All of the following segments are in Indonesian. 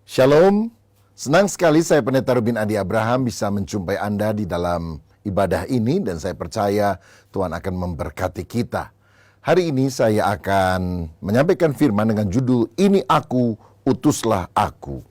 Shalom, senang sekali saya Pendeta Robin Adi Abraham bisa menjumpai Anda di dalam ibadah ini dan saya percaya Tuhan akan memberkati kita. Hari ini saya akan menyampaikan firman dengan judul Ini Aku, Utuslah Aku.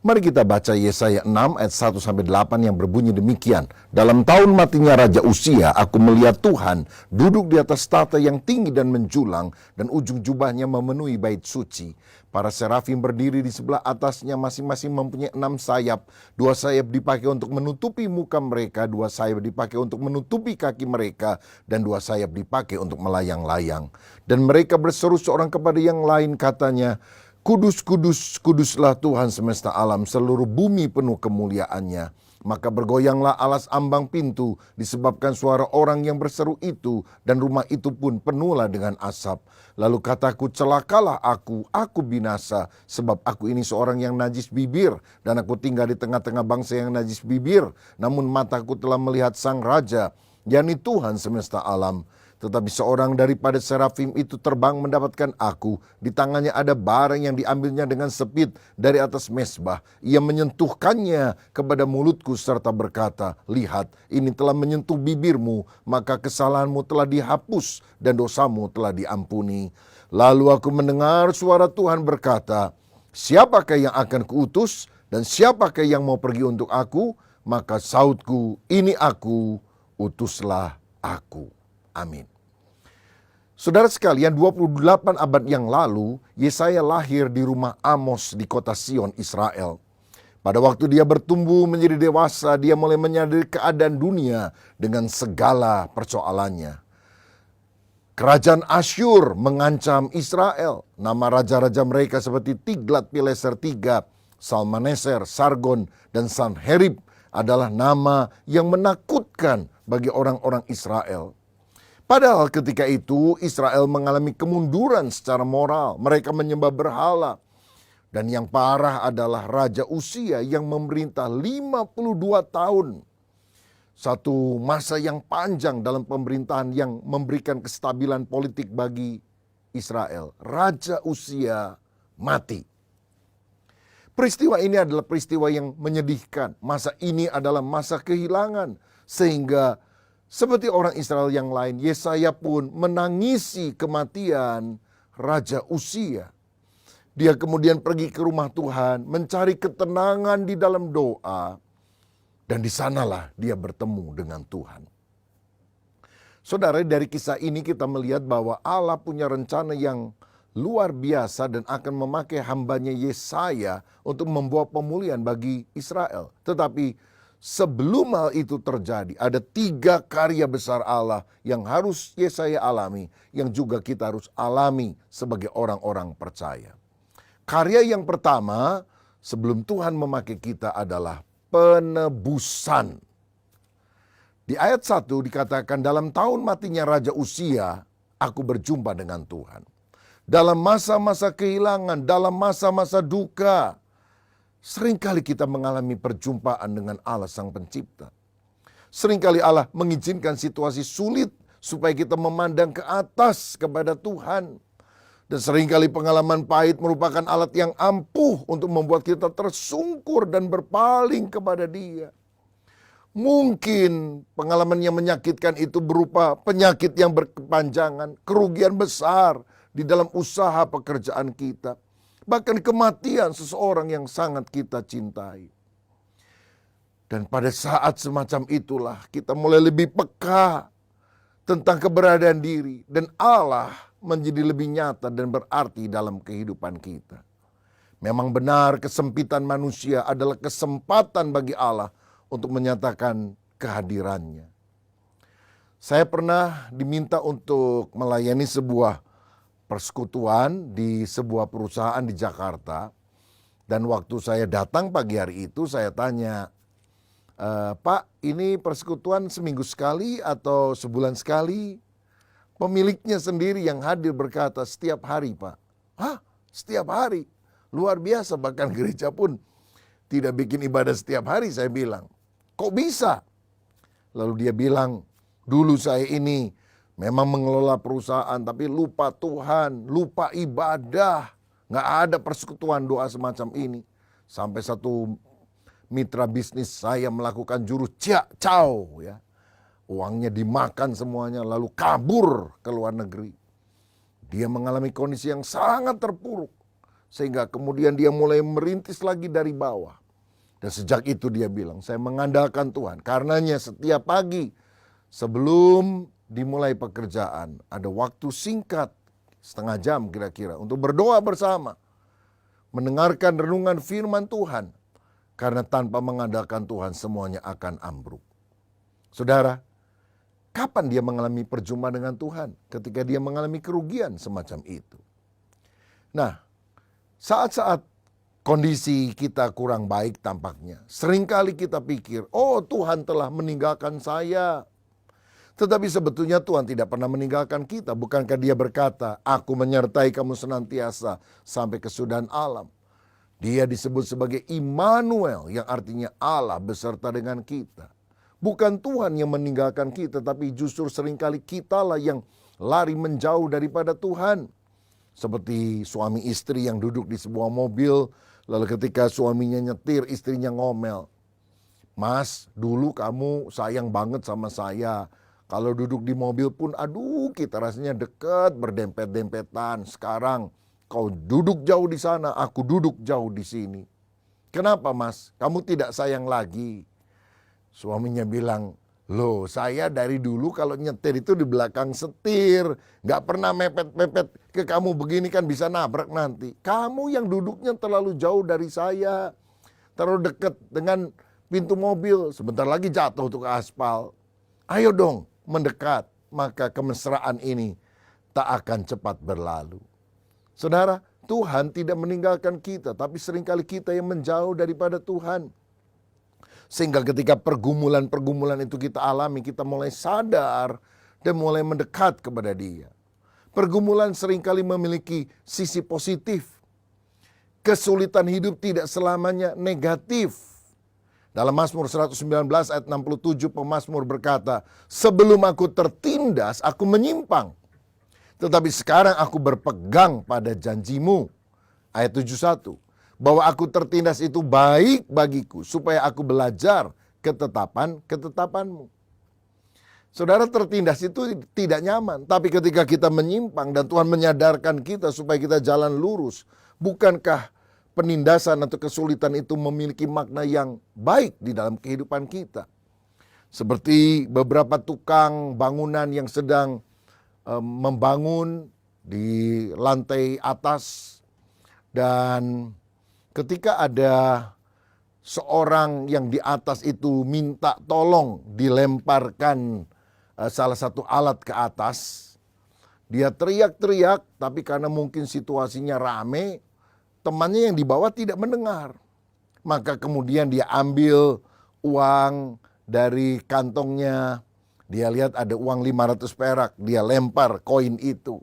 Mari kita baca Yesaya 6 ayat 1-8 yang berbunyi demikian. Dalam tahun matinya Raja Uzia, aku melihat Tuhan duduk di atas tahta yang tinggi dan menjulang, dan ujung jubahnya memenuhi bait suci. Para serafim berdiri di sebelah atasnya, masing-masing mempunyai 6 sayap. 2 sayap dipakai untuk menutupi muka mereka, 2 sayap dipakai untuk menutupi kaki mereka, dan 2 sayap dipakai untuk melayang-layang. Dan mereka berseru seorang kepada yang lain, katanya, Kudus, kudus, kuduslah Tuhan semesta alam, seluruh bumi penuh kemuliaannya. Maka bergoyanglah alas ambang pintu disebabkan suara orang yang berseru itu, dan rumah itu pun penuhlah dengan asap. Lalu kataku, celakalah aku binasa, sebab aku ini seorang yang najis bibir, dan aku tinggal di tengah-tengah bangsa yang najis bibir. Namun mataku telah melihat Sang Raja, yakni Tuhan semesta alam. Tetapi seorang daripada serafim itu terbang mendapatkan aku. Di tangannya ada barang yang diambilnya dengan sepit dari atas mezbah. Ia menyentuhkannya kepada mulutku serta berkata, lihat, ini telah menyentuh bibirmu, maka kesalahanmu telah dihapus dan dosamu telah diampuni. Lalu aku mendengar suara Tuhan berkata, siapakah yang akan kuutus dan siapakah yang mau pergi untuk aku? Maka sautku, ini aku, utuslah aku. Amin. Saudara sekalian, 28 abad yang lalu, Yesaya lahir di rumah Amos di kota Sion, Israel. Pada waktu dia bertumbuh menjadi dewasa, dia mulai menyadari keadaan dunia dengan segala persoalannya. Kerajaan Asyur mengancam Israel. Nama raja-raja mereka seperti Tiglat-Pileser III, Salmaneser, Sargon, dan Sanherib adalah nama yang menakutkan bagi orang-orang Israel. Padahal ketika itu Israel mengalami kemunduran secara moral. Mereka menyembah berhala. Dan yang parah adalah Raja Uzia yang memerintah 52 tahun. Satu masa yang panjang dalam pemerintahan yang memberikan kestabilan politik bagi Israel. Raja Uzia mati. Peristiwa ini adalah peristiwa yang menyedihkan. Masa ini adalah masa kehilangan. Sehingga seperti orang Israel yang lain, Yesaya pun menangisi kematian Raja Uzia. Dia kemudian pergi ke rumah Tuhan, mencari ketenangan di dalam doa. Dan di sanalah dia bertemu dengan Tuhan. Saudara, dari kisah ini kita melihat bahwa Allah punya rencana yang luar biasa dan akan memakai hambanya Yesaya untuk membawa pemulihan bagi Israel. Tetapi sebelum hal itu terjadi, ada 3 karya besar Allah yang harus Yesaya alami, yang juga kita harus alami sebagai orang-orang percaya. Karya yang pertama, sebelum Tuhan memakai kita adalah penebusan. Di ayat 1 dikatakan, dalam tahun matinya Raja Uzia, aku berjumpa dengan Tuhan. Dalam masa-masa kehilangan, dalam masa-masa duka, seringkali kita mengalami perjumpaan dengan Allah Sang Pencipta. Seringkali Allah mengizinkan situasi sulit supaya kita memandang ke atas kepada Tuhan. Dan seringkali pengalaman pahit merupakan alat yang ampuh untuk membuat kita tersungkur dan berpaling kepada Dia. Mungkin pengalaman yang menyakitkan itu berupa penyakit yang berkepanjangan, kerugian besar di dalam usaha pekerjaan kita. Bahkan kematian seseorang yang sangat kita cintai. Dan pada saat semacam itulah kita mulai lebih peka tentang keberadaan diri. Dan Allah menjadi lebih nyata dan berarti dalam kehidupan kita. Memang benar kesempitan manusia adalah kesempatan bagi Allah untuk menyatakan kehadirannya. Saya pernah diminta untuk melayani sebuah persekutuan di sebuah perusahaan di Jakarta. Dan waktu saya datang pagi hari itu saya tanya, Pak, ini persekutuan seminggu sekali atau sebulan sekali? Pemiliknya sendiri yang hadir berkata, setiap hari, Pak. Hah? Setiap hari? Luar biasa, bahkan gereja pun tidak bikin ibadah setiap hari, saya bilang. Kok bisa? Lalu dia bilang, dulu saya ini memang mengelola perusahaan tapi lupa Tuhan, lupa ibadah. Nggak ada persekutuan doa semacam ini. Sampai satu mitra bisnis saya melakukan jurus ciao ya. Uangnya dimakan semuanya lalu kabur ke luar negeri. Dia mengalami kondisi yang sangat terpuruk. Sehingga kemudian dia mulai merintis lagi dari bawah. Dan sejak itu dia bilang, saya mengandalkan Tuhan. Karenanya setiap pagi sebelum dimulai pekerjaan, ada waktu singkat, setengah jam kira-kira, untuk berdoa bersama. Mendengarkan renungan firman Tuhan. Karena tanpa mengandalkan Tuhan semuanya akan ambruk. Saudara, kapan dia mengalami perjumpaan dengan Tuhan? Ketika dia mengalami kerugian semacam itu. Nah, saat-saat kondisi kita kurang baik tampaknya, seringkali kita pikir, oh Tuhan telah meninggalkan saya. Tetapi sebetulnya Tuhan tidak pernah meninggalkan kita. Bukankah dia berkata, aku menyertai kamu senantiasa sampai kesudahan alam. Dia disebut sebagai Immanuel, yang artinya Allah beserta dengan kita. Bukan Tuhan yang meninggalkan kita, tapi justru seringkali kitalah yang lari menjauh daripada Tuhan. Seperti suami istri yang duduk di sebuah mobil, lalu ketika suaminya nyetir, istrinya ngomel. Mas, dulu kamu sayang banget sama saya. Kalau duduk di mobil pun, aduh kita rasanya dekat, berdempet-dempetan. Sekarang kau duduk jauh di sana, aku duduk jauh di sini. Kenapa mas? Kamu tidak sayang lagi? Suaminya bilang, loh saya dari dulu kalau nyetir itu di belakang setir. Gak pernah mepet-mepet ke kamu begini kan bisa nabrak nanti. Kamu yang duduknya terlalu jauh dari saya. Terlalu dekat dengan pintu mobil. Sebentar lagi jatuh tuh ke aspal. Ayo dong mendekat. Maka kemesraan ini tak akan cepat berlalu. Saudara, Tuhan tidak meninggalkan kita. Tapi seringkali kita yang menjauh daripada Tuhan. Sehingga ketika pergumulan-pergumulan itu kita alami, kita mulai sadar dan mulai mendekat kepada Dia. Pergumulan seringkali memiliki sisi positif. Kesulitan hidup tidak selamanya negatif. Dalam Mazmur 119 ayat 67 pemazmur berkata, sebelum aku tertindas, aku menyimpang. Tetapi sekarang aku berpegang pada janjimu. Ayat 71. Bahwa aku tertindas itu baik bagiku, supaya aku belajar ketetapan-ketetapanmu. Saudara, tertindas itu tidak nyaman. Tapi ketika kita menyimpang dan Tuhan menyadarkan kita supaya kita jalan lurus. Bukankah penindasan atau kesulitan itu memiliki makna yang baik di dalam kehidupan kita? Seperti beberapa tukang bangunan yang sedang membangun di lantai atas. Dan ketika ada seorang yang di atas itu minta tolong dilemparkan salah satu alat ke atas. Dia teriak-teriak, tapi karena mungkin situasinya rame, temannya yang di bawah tidak mendengar. Maka kemudian dia ambil uang dari kantongnya. Dia lihat ada uang 500 perak, dia lempar koin itu.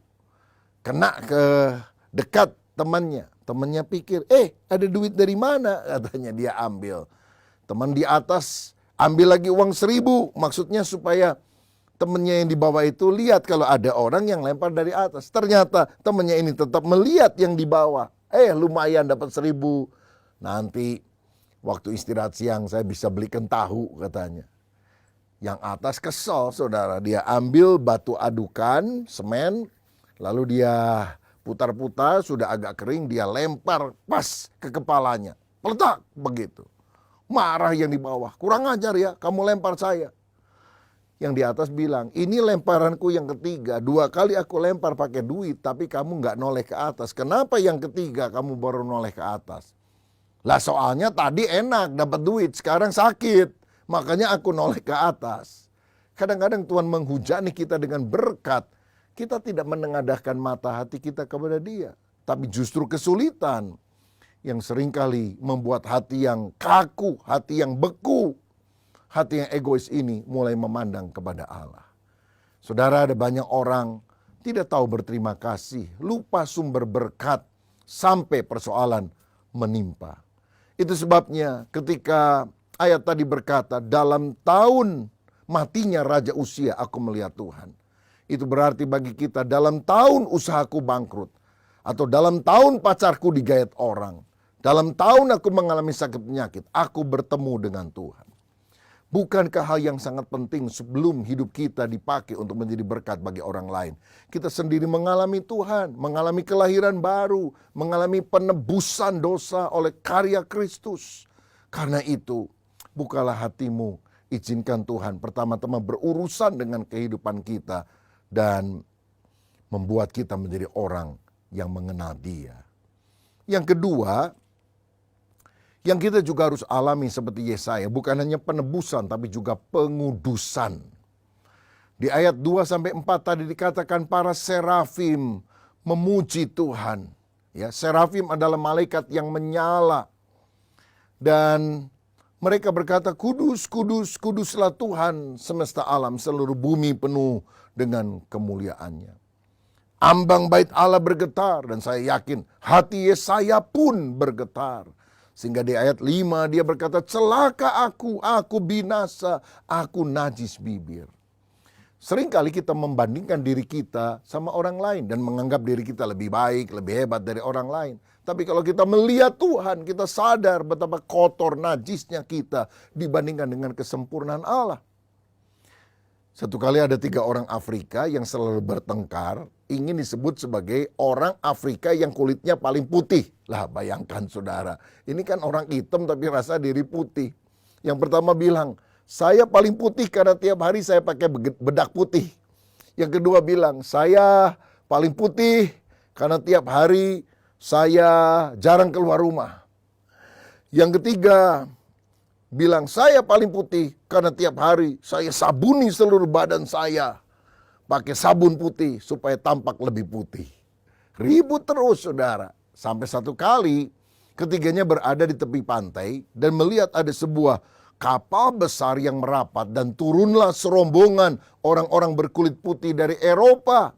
Kena ke dekat temannya. Temannya pikir, ada duit dari mana? Katanya dia ambil. Teman di atas ambil lagi uang 1.000. Maksudnya supaya temannya yang di bawah itu lihat kalau ada orang yang lempar dari atas. Ternyata temannya ini tetap melihat yang di bawah. Lumayan dapat 1.000. Nanti waktu istirahat siang saya bisa belikan tahu katanya. Yang atas kesel saudara. Dia ambil batu adukan, semen. Lalu dia putar-putar, sudah agak kering, dia lempar pas ke kepalanya. Peletak begitu. Marah yang di bawah. Kurang ajar ya, kamu lempar saya. Yang di atas bilang, ini lemparanku yang ketiga. 2 kali aku lempar pakai duit, tapi kamu nggak noleh ke atas. Kenapa yang ketiga kamu baru noleh ke atas? Lah soalnya tadi enak dapat duit, sekarang sakit. Makanya aku noleh ke atas. Kadang-kadang Tuhan menghujani kita dengan berkat. Kita tidak menengadahkan mata hati kita kepada Dia. Tapi justru kesulitan yang seringkali membuat hati yang kaku, hati yang beku, hati yang egois ini mulai memandang kepada Allah. Saudara, ada banyak orang tidak tahu berterima kasih, lupa sumber berkat sampai persoalan menimpa. Itu sebabnya ketika ayat tadi berkata, dalam tahun matinya Raja Uzia aku melihat Tuhan. Itu berarti bagi kita dalam tahun usahaku bangkrut. Atau dalam tahun pacarku digayat orang. Dalam tahun aku mengalami sakit penyakit, aku bertemu dengan Tuhan. Bukankah hal yang sangat penting sebelum hidup kita dipakai untuk menjadi berkat bagi orang lain? Kita sendiri mengalami Tuhan, mengalami kelahiran baru, mengalami penebusan dosa oleh karya Kristus. Karena itu, bukalah hatimu, izinkan Tuhan pertama-tama berurusan dengan kehidupan kita dan membuat kita menjadi orang yang mengenal Dia. Yang kedua, yang kita juga harus alami seperti Yesaya, bukan hanya penebusan tapi juga pengudusan. Di ayat 2-4 tadi dikatakan para serafim memuji Tuhan. Ya, serafim adalah malaikat yang menyala. Dan mereka berkata, kudus, kudus, kuduslah Tuhan semesta alam, seluruh bumi penuh dengan kemuliaannya. Ambang bait Allah bergetar, dan saya yakin hati Yesaya pun bergetar. Sehingga di ayat 5 dia berkata, celaka aku binasa, aku najis bibir. Seringkali kita membandingkan diri kita sama orang lain dan menganggap diri kita lebih baik, lebih hebat dari orang lain. Tapi kalau kita melihat Tuhan, kita sadar betapa kotor najisnya kita dibandingkan dengan kesempurnaan Allah. Satu kali ada 3 orang Afrika yang selalu bertengkar, ingin disebut sebagai orang Afrika yang kulitnya paling putih. Lah bayangkan saudara, ini kan orang hitam tapi rasa diri putih. Yang pertama bilang, saya paling putih karena tiap hari saya pakai bedak putih. Yang kedua bilang, saya paling putih karena tiap hari saya jarang keluar rumah. Yang ketiga bilang, saya paling putih karena tiap hari saya sabuni seluruh badan saya pakai sabun putih supaya tampak lebih putih. Ribut terus saudara. Sampai satu kali ketiganya berada di tepi pantai dan melihat ada sebuah kapal besar yang merapat dan turunlah serombongan orang-orang berkulit putih dari Eropa.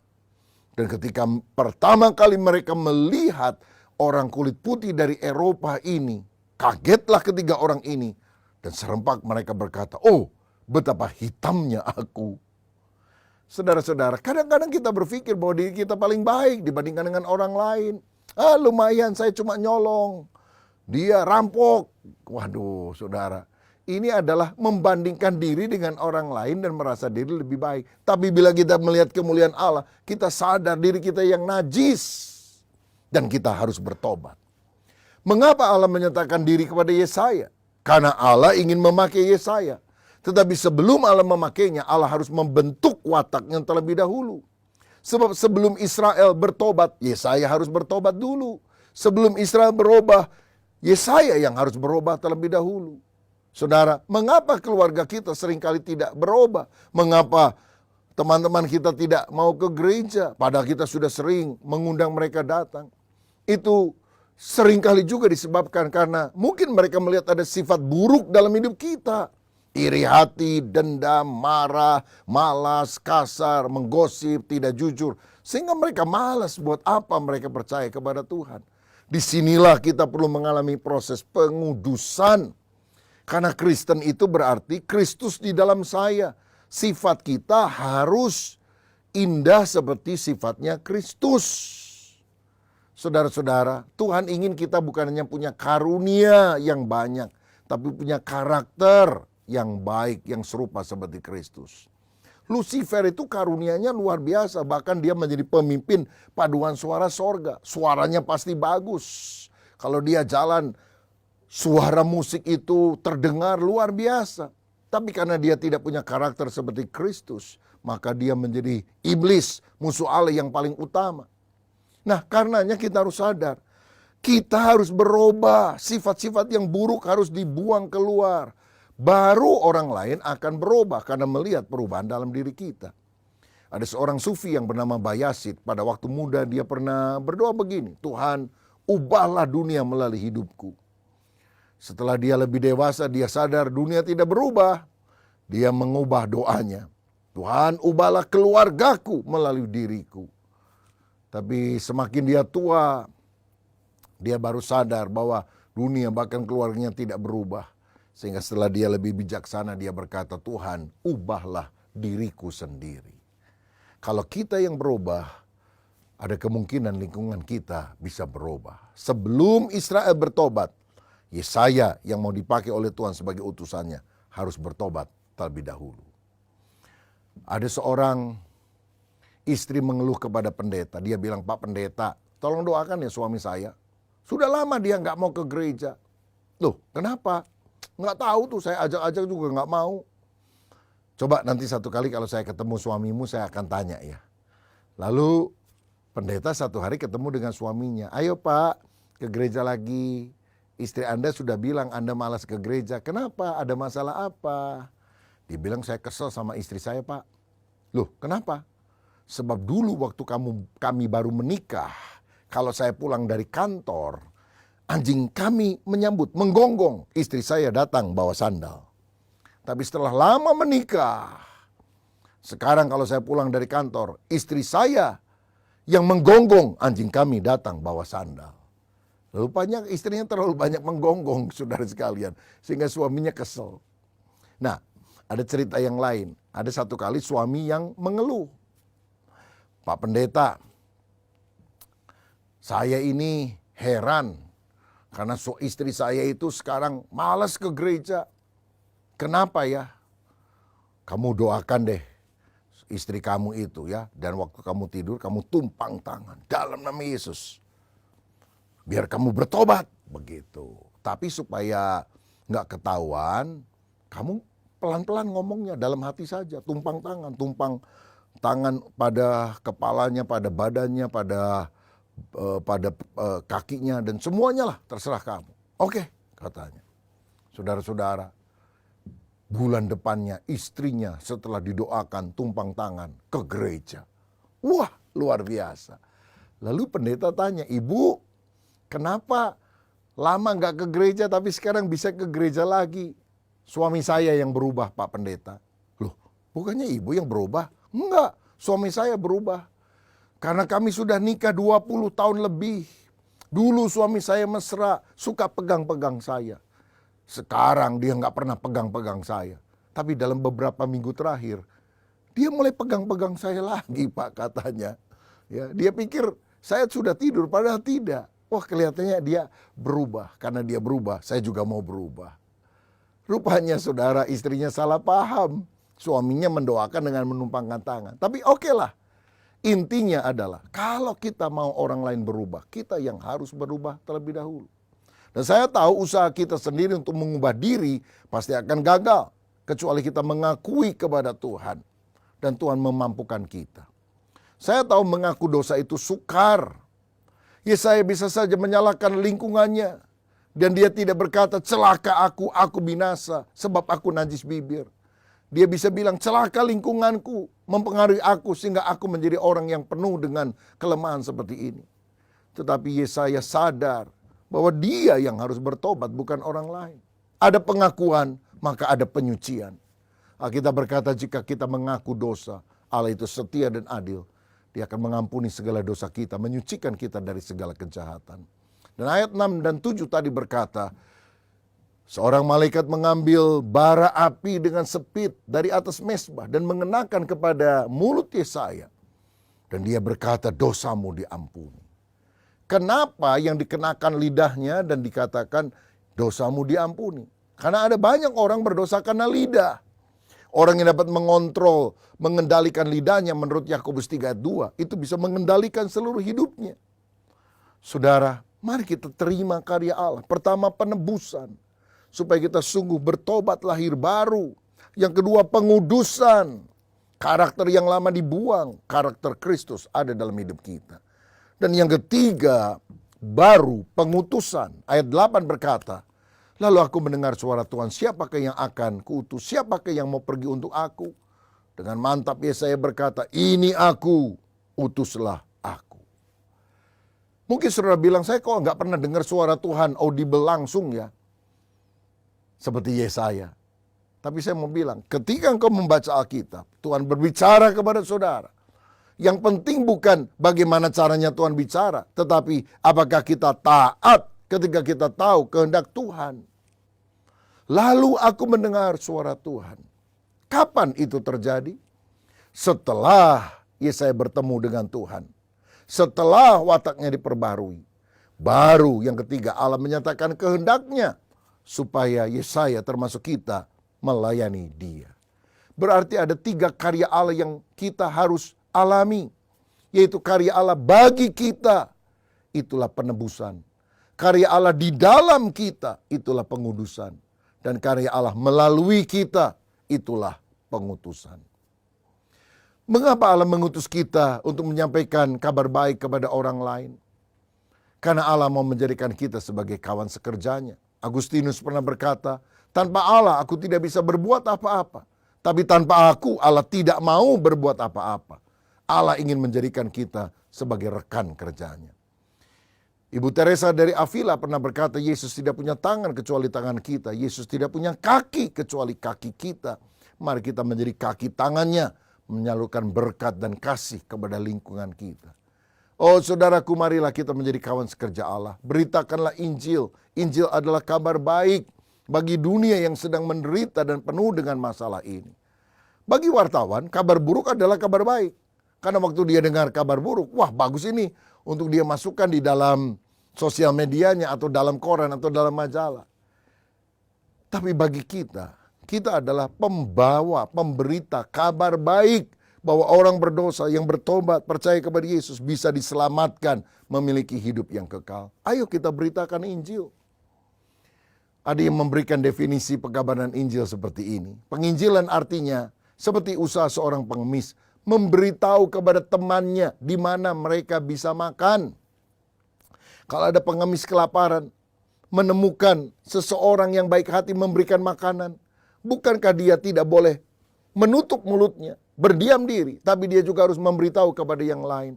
Dan ketika pertama kali mereka melihat orang kulit putih dari Eropa ini, kagetlah ketiga orang ini. Dan serempak mereka berkata, oh betapa hitamnya aku. Saudara-saudara, kadang-kadang kita berpikir bahwa diri kita paling baik dibandingkan dengan orang lain. Lumayan saya cuma nyolong, dia rampok. Waduh saudara, ini adalah membandingkan diri dengan orang lain dan merasa diri lebih baik. Tapi bila kita melihat kemuliaan Allah, kita sadar diri kita yang najis. Dan kita harus bertobat. Mengapa Allah menyatakan diri kepada Yesaya? Karena Allah ingin memakai Yesaya. Tetapi sebelum Allah memakainya, Allah harus membentuk wataknya terlebih dahulu. Sebab sebelum Israel bertobat, Yesaya harus bertobat dulu. Sebelum Israel berubah, Yesaya yang harus berubah terlebih dahulu. Saudara, mengapa keluarga kita seringkali tidak berubah? Mengapa teman-teman kita tidak mau ke gereja? Padahal kita sudah sering mengundang mereka datang. Itu seringkali juga disebabkan karena mungkin mereka melihat ada sifat buruk dalam hidup kita. Iri hati, dendam, marah, malas, kasar, menggosip, tidak jujur. Sehingga mereka malas buat apa mereka percaya kepada Tuhan. Disinilah kita perlu mengalami proses pengudusan. Karena Kristen itu berarti Kristus di dalam saya. Sifat kita harus indah seperti sifatnya Kristus. Saudara-saudara, Tuhan ingin kita bukan hanya punya karunia yang banyak, tapi punya karakter yang baik, yang serupa seperti Kristus. Lucifer itu karunianya luar biasa, bahkan dia menjadi pemimpin paduan suara sorga. Suaranya pasti bagus. Kalau dia jalan, suara musik itu terdengar luar biasa. Tapi karena dia tidak punya karakter seperti Kristus, maka dia menjadi iblis, musuh Allah yang paling utama. Nah, karenanya kita harus sadar, kita harus berubah, sifat-sifat yang buruk harus dibuang keluar. Baru orang lain akan berubah karena melihat perubahan dalam diri kita. Ada seorang sufi yang bernama Bayazid, pada waktu muda dia pernah berdoa begini, Tuhan, ubahlah dunia melalui hidupku. Setelah dia lebih dewasa, dia sadar dunia tidak berubah. Dia mengubah doanya. Tuhan, ubahlah keluargaku melalui diriku. Tapi semakin dia tua, dia baru sadar bahwa dunia bahkan keluarganya tidak berubah. Sehingga setelah dia lebih bijaksana, dia berkata, Tuhan, ubahlah diriku sendiri. Kalau kita yang berubah, ada kemungkinan lingkungan kita bisa berubah. sebelum Israel bertobat, Yesaya yang mau dipakai oleh Tuhan sebagai utusannya harus bertobat terlebih dahulu. Ada seorang istri mengeluh kepada pendeta. Dia bilang, "Pak Pendeta, tolong doakan ya suami saya. Sudah lama dia nggak mau ke gereja." Loh, kenapa? Nggak tahu tuh, saya ajak-ajak juga nggak mau. Coba nanti satu kali kalau saya ketemu suamimu, saya akan tanya ya. Lalu pendeta satu hari ketemu dengan suaminya. "Ayo Pak, ke gereja lagi. Istri Anda sudah bilang Anda malas ke gereja. Kenapa? Ada masalah apa?" Dia bilang, "Saya kesel sama istri saya Pak." "Loh, kenapa?" "Sebab dulu waktu kami baru menikah, kalau saya pulang dari kantor, anjing kami menyambut, menggonggong. Istri saya datang bawa sandal. Tapi setelah lama menikah, sekarang kalau saya pulang dari kantor, istri saya yang menggonggong, anjing kami datang bawa sandal." Rupanya istrinya terlalu banyak menggonggong, saudara sekalian, sehingga suaminya kesel. Nah, ada cerita yang lain. Ada satu kali suami yang mengeluh, "Pak Pendeta, saya ini heran karena istri saya itu sekarang malas ke gereja. Kenapa ya? Kamu doakan deh istri kamu itu ya, dan waktu kamu tidur kamu tumpang tangan dalam nama Yesus. Biar kamu bertobat." Begitu. Tapi supaya nggak ketahuan, kamu pelan-pelan ngomongnya dalam hati saja. Tumpang tangan pada kepalanya, pada badannya, pada kakinya, dan semuanya lah terserah kamu. "Oke," katanya. Saudara-saudara, bulan depannya istrinya setelah didoakan tumpang tangan ke gereja. Wah, luar biasa. Lalu pendeta tanya, "Ibu, kenapa lama nggak ke gereja tapi sekarang bisa ke gereja lagi?" "Suami saya yang berubah Pak Pendeta." "Loh, bukannya ibu yang berubah?" "Enggak, suami saya berubah. Karena kami sudah nikah 20 tahun lebih. Dulu suami saya mesra, suka pegang-pegang saya. Sekarang dia nggak pernah pegang-pegang saya. Tapi dalam beberapa minggu terakhir, dia mulai pegang-pegang saya lagi Pak," katanya. Ya, dia pikir saya sudah tidur, padahal tidak. Wah, kelihatannya dia berubah. Karena dia berubah, saya juga mau berubah. Rupanya saudara, istrinya salah paham. Suaminya mendoakan dengan menumpangkan tangan. Tapi oke lah. Intinya adalah kalau kita mau orang lain berubah, kita yang harus berubah terlebih dahulu. Dan saya tahu usaha kita sendiri untuk mengubah diri pasti akan gagal. Kecuali kita mengakui kepada Tuhan. Dan Tuhan memampukan kita. Saya tahu mengaku dosa itu sukar. Yesaya bisa saja menyalahkan lingkungannya. Dan dia tidak berkata, "Celaka aku binasa sebab aku najis bibir." Dia bisa bilang, "Celaka lingkunganku mempengaruhi aku sehingga aku menjadi orang yang penuh dengan kelemahan seperti ini." Tetapi Yesaya sadar bahwa dia yang harus bertobat, bukan orang lain. Ada pengakuan, maka ada penyucian. Alkitab berkata, jika kita mengaku dosa, Allah itu setia dan adil. Dia akan mengampuni segala dosa kita, menyucikan kita dari segala kejahatan. Dan ayat 6 dan 7 tadi berkata, seorang malaikat mengambil bara api dengan sepit dari atas mezbah dan mengenakan kepada mulut Yesaya. Dan dia berkata, "Dosamu diampuni." Kenapa yang dikenakan lidahnya dan dikatakan dosamu diampuni? Karena ada banyak orang berdosa karena lidah. Orang yang dapat mengontrol, mengendalikan lidahnya menurut Yakobus 3 ayat 2, itu bisa mengendalikan seluruh hidupnya. Saudara, mari kita terima karya Allah. Pertama, penebusan. Supaya kita sungguh bertobat lahir baru. Yang kedua, pengudusan. Karakter yang lama dibuang, karakter Kristus ada dalam hidup kita. Dan yang ketiga, baru pengutusan. Ayat 8 berkata, lalu aku mendengar suara Tuhan, siapakah yang akan kuutus? Siapakah yang mau pergi untuk aku? Dengan mantap Yesaya berkata, ini aku, utuslah aku. Mungkin saudara bilang, saya kok nggak pernah dengar suara Tuhan audible langsung ya. Seperti Yesaya. Tapi saya mau bilang, ketika engkau membaca Alkitab, Tuhan berbicara kepada saudara. Yang penting bukan bagaimana caranya Tuhan bicara, tetapi apakah kita taat ketika kita tahu kehendak Tuhan. Lalu aku mendengar suara Tuhan. Kapan itu terjadi? Setelah Yesaya bertemu dengan Tuhan. Setelah wataknya diperbarui. Baru yang ketiga, Allah menyatakan kehendaknya supaya Yesaya termasuk kita melayani dia. Berarti ada 3 karya Allah yang kita harus alami. Yaitu karya Allah bagi kita, itulah penebusan. Karya Allah di dalam kita, itulah pengudusan. Dan karya Allah melalui kita, itulah pengutusan. Mengapa Allah mengutus kita untuk menyampaikan kabar baik kepada orang lain? Karena Allah mau menjadikan kita sebagai kawan sekerjanya. Agustinus pernah berkata, tanpa Allah aku tidak bisa berbuat apa-apa. Tapi tanpa aku Allah tidak mau berbuat apa-apa. Allah ingin menjadikan kita sebagai rekan kerjanya. Ibu Teresa dari Avila pernah berkata, Yesus tidak punya tangan kecuali tangan kita. Yesus tidak punya kaki kecuali kaki kita. Mari kita menjadi kaki tangannya, menyalurkan berkat dan kasih kepada lingkungan kita. Oh saudaraku, marilah kita menjadi kawan sekerja Allah. Beritakanlah Injil. Injil adalah kabar baik bagi dunia yang sedang menderita dan penuh dengan masalah ini. Bagi wartawan, kabar buruk adalah kabar baik. Karena waktu dia dengar kabar buruk, wah bagus ini untuk dia masukkan di dalam sosial medianya atau dalam koran atau dalam majalah. Tapi bagi kita, kita adalah pembawa, pemberita kabar baik bahwa orang berdosa yang bertobat, percaya kepada Yesus bisa diselamatkan, memiliki hidup yang kekal. Ayo kita beritakan Injil. Ada yang memberikan definisi pekabaran Injil seperti ini. Penginjilan artinya seperti usaha seorang pengemis memberitahu kepada temannya di mana mereka bisa makan. Kalau ada pengemis kelaparan, menemukan seseorang yang baik hati memberikan makanan, bukankah dia tidak boleh menutup mulutnya, berdiam diri, tapi dia juga harus memberitahu kepada yang lain.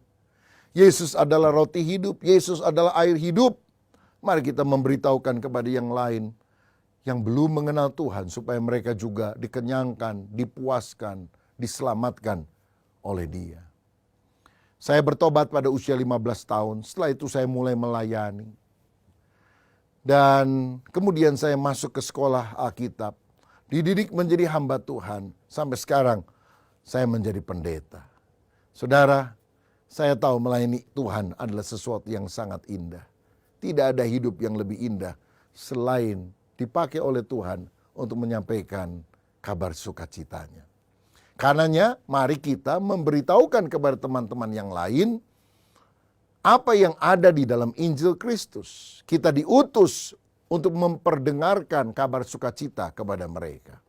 Yesus adalah roti hidup, Yesus adalah air hidup. Mari kita memberitahukan kepada yang lain yang belum mengenal Tuhan supaya mereka juga dikenyangkan, dipuaskan, diselamatkan oleh Dia. Saya bertobat pada usia 15 tahun, setelah itu saya mulai melayani. Dan kemudian saya masuk ke sekolah Alkitab, dididik menjadi hamba Tuhan. Sampai sekarang saya menjadi pendeta. Saudara, saya tahu melayani Tuhan adalah sesuatu yang sangat indah. Tidak ada hidup yang lebih indah selain dipakai oleh Tuhan untuk menyampaikan kabar sukacitanya. Karenanya mari kita memberitahukan kepada teman-teman yang lain apa yang ada di dalam Injil Kristus. Kita diutus untuk memperdengarkan kabar sukacita kepada mereka.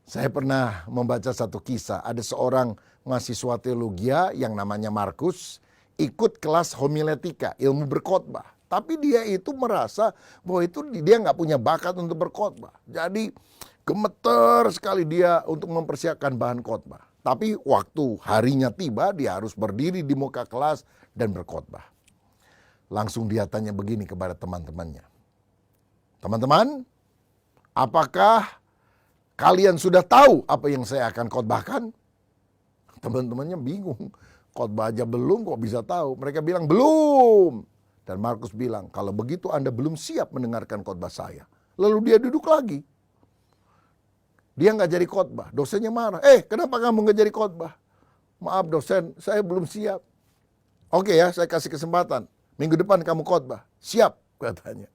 Saya pernah membaca satu kisah, ada seorang mahasiswa teologi yang namanya Markus ikut kelas homiletika, ilmu berkhotbah. Tapi dia itu merasa bahwa itu dia nggak punya bakat untuk berkhotbah. Jadi gemeter sekali dia untuk mempersiapkan bahan khotbah. Tapi waktu harinya tiba dia harus berdiri di muka kelas dan berkhotbah. Langsung dia tanya begini kepada teman-temannya. Teman-teman, apakah kalian sudah tahu apa yang saya akan khotbahkan? Teman-temannya bingung. Khotbah aja belum kok bisa tahu. Mereka bilang belum. Dan Markus bilang, kalau begitu Anda belum siap mendengarkan khotbah saya. Lalu dia duduk lagi. Dia nggak jadi khotbah. Dosennya marah. Kenapa kamu nggak jadi khotbah? Maaf dosen, saya belum siap. Oke ya, saya kasih kesempatan. Minggu depan kamu khotbah. Siap, katanya.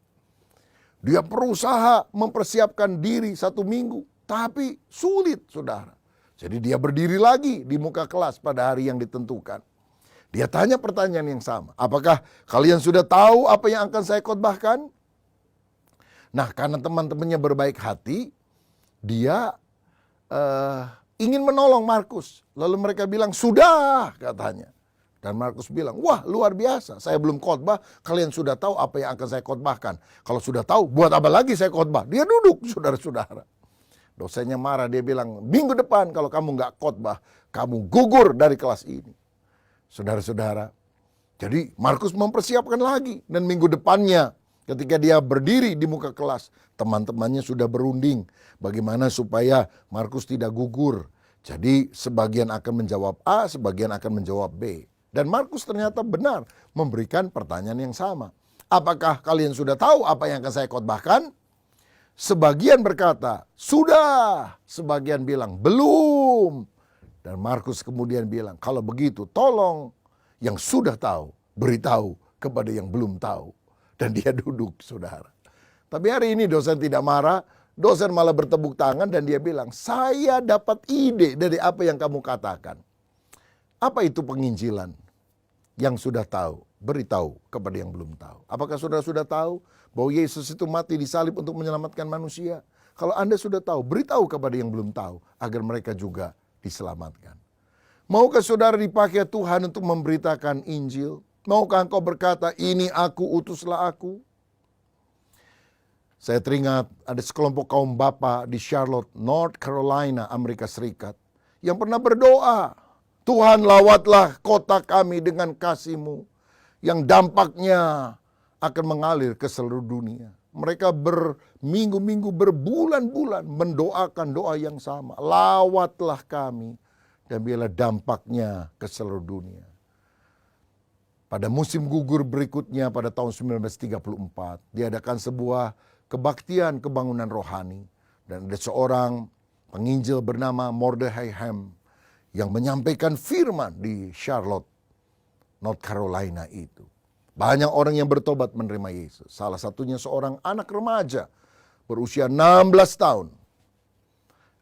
Dia berusaha mempersiapkan diri 1 minggu. Tapi sulit, saudara. Jadi dia berdiri lagi di muka kelas pada hari yang ditentukan. Dia tanya pertanyaan yang sama. Apakah kalian sudah tahu apa yang akan saya khotbahkan? Nah, karena teman-temannya berbaik hati, dia ingin menolong Markus. Lalu mereka bilang, sudah, katanya. Dan Markus bilang, wah luar biasa. Saya belum khotbah, kalian sudah tahu apa yang akan saya khotbahkan. Kalau sudah tahu, buat apa lagi saya khotbah? Dia duduk, saudara-saudara. Dosennya marah, dia bilang, minggu depan kalau kamu nggak khotbah, kamu gugur dari kelas ini. Saudara-saudara, jadi Markus mempersiapkan lagi. Dan minggu depannya ketika dia berdiri di muka kelas, teman-temannya sudah berunding bagaimana supaya Markus tidak gugur. Jadi sebagian akan menjawab A, sebagian akan menjawab B. Dan Markus ternyata benar memberikan pertanyaan yang sama. Apakah kalian sudah tahu apa yang akan saya khotbahkan? Sebagian berkata, sudah. Sebagian bilang, belum. Dan Markus kemudian bilang, kalau begitu tolong yang sudah tahu, beritahu kepada yang belum tahu. Dan dia duduk, saudara. Tapi hari ini dosen tidak marah, dosen malah bertepuk tangan dan dia bilang, saya dapat ide dari apa yang kamu katakan. Apa itu penginjilan? Yang sudah tahu, beritahu kepada yang belum tahu. Apakah saudara sudah tahu bahwa Yesus itu mati disalib untuk menyelamatkan manusia? Kalau Anda sudah tahu, beritahu kepada yang belum tahu agar mereka juga diselamatkan. Maukah saudara dipakai Tuhan untuk memberitakan Injil? Maukah engkau berkata, ini aku, utuslah aku? Saya teringat ada sekelompok kaum bapa di Charlotte, North Carolina, Amerika Serikat, yang pernah berdoa, Tuhan lawatlah kota kami dengan kasih-Mu, yang dampaknya akan mengalir ke seluruh dunia. Mereka berminggu-minggu, berbulan-bulan mendoakan doa yang sama. Lawatlah kami, dan biarlah dampaknya ke seluruh dunia. Pada musim gugur berikutnya pada tahun 1934, diadakan sebuah kebaktian kebangunan rohani. Dan ada seorang penginjil bernama Mordecai Ham yang menyampaikan firman di Charlotte, North Carolina itu. Banyak orang yang bertobat menerima Yesus. Salah satunya seorang anak remaja berusia 16 tahun.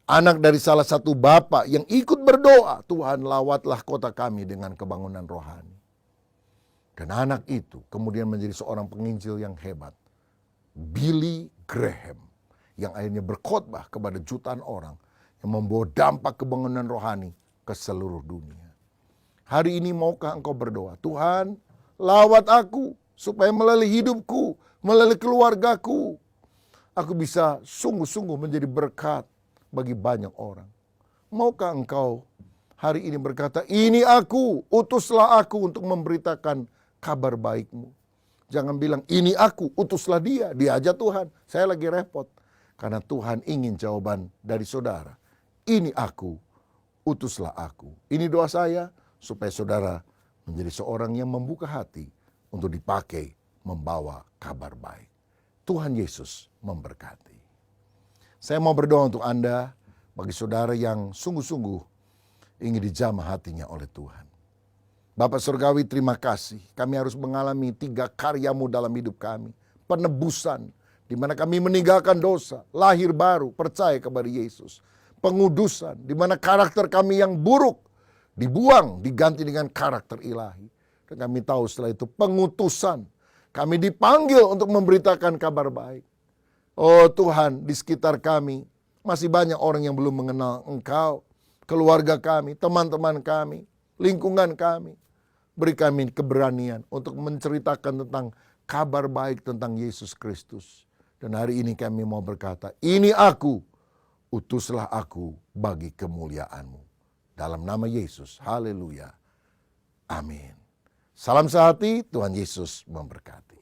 Anak dari salah satu bapak yang ikut berdoa, Tuhan lawatlah kota kami dengan kebangunan rohani. Dan anak itu kemudian menjadi seorang penginjil yang hebat. Billy Graham. Yang akhirnya berkhotbah kepada jutaan orang. Yang membawa dampak kebangunan rohani ke seluruh dunia. Hari ini maukah engkau berdoa? Tuhan, lawat aku supaya melalui hidupku, melalui keluargaku, aku bisa sungguh-sungguh menjadi berkat bagi banyak orang. Maukah engkau hari ini berkata, ini aku, utuslah aku untuk memberitakan kabar baik-Mu. Jangan bilang, ini aku, utuslah dia aja Tuhan, saya lagi repot. Karena Tuhan ingin jawaban dari saudara. Ini aku, utuslah aku. Ini doa saya, supaya saudara menjadi seorang yang membuka hati untuk dipakai membawa kabar baik. Tuhan Yesus memberkati. Saya mau berdoa untuk Anda, bagi saudara yang sungguh-sungguh ingin dijamah hatinya oleh Tuhan. Bapak Surgawi, terima kasih. Kami harus mengalami 3 karya-Mu dalam hidup kami. Penebusan, di mana kami meninggalkan dosa, lahir baru, percaya kepada Yesus. Pengudusan, di mana karakter kami yang buruk dibuang, diganti dengan karakter ilahi. Dan kami tahu setelah itu pengutusan. Kami dipanggil untuk memberitakan kabar baik. Oh Tuhan, di sekitar kami masih banyak orang yang belum mengenal Engkau. Keluarga kami, teman-teman kami, lingkungan kami. Beri kami keberanian untuk menceritakan tentang kabar baik tentang Yesus Kristus. Dan hari ini kami mau berkata, ini aku, utuslah aku bagi kemuliaan-Mu. Dalam nama Yesus, haleluya, amin. Salam sehati, Tuhan Yesus memberkati.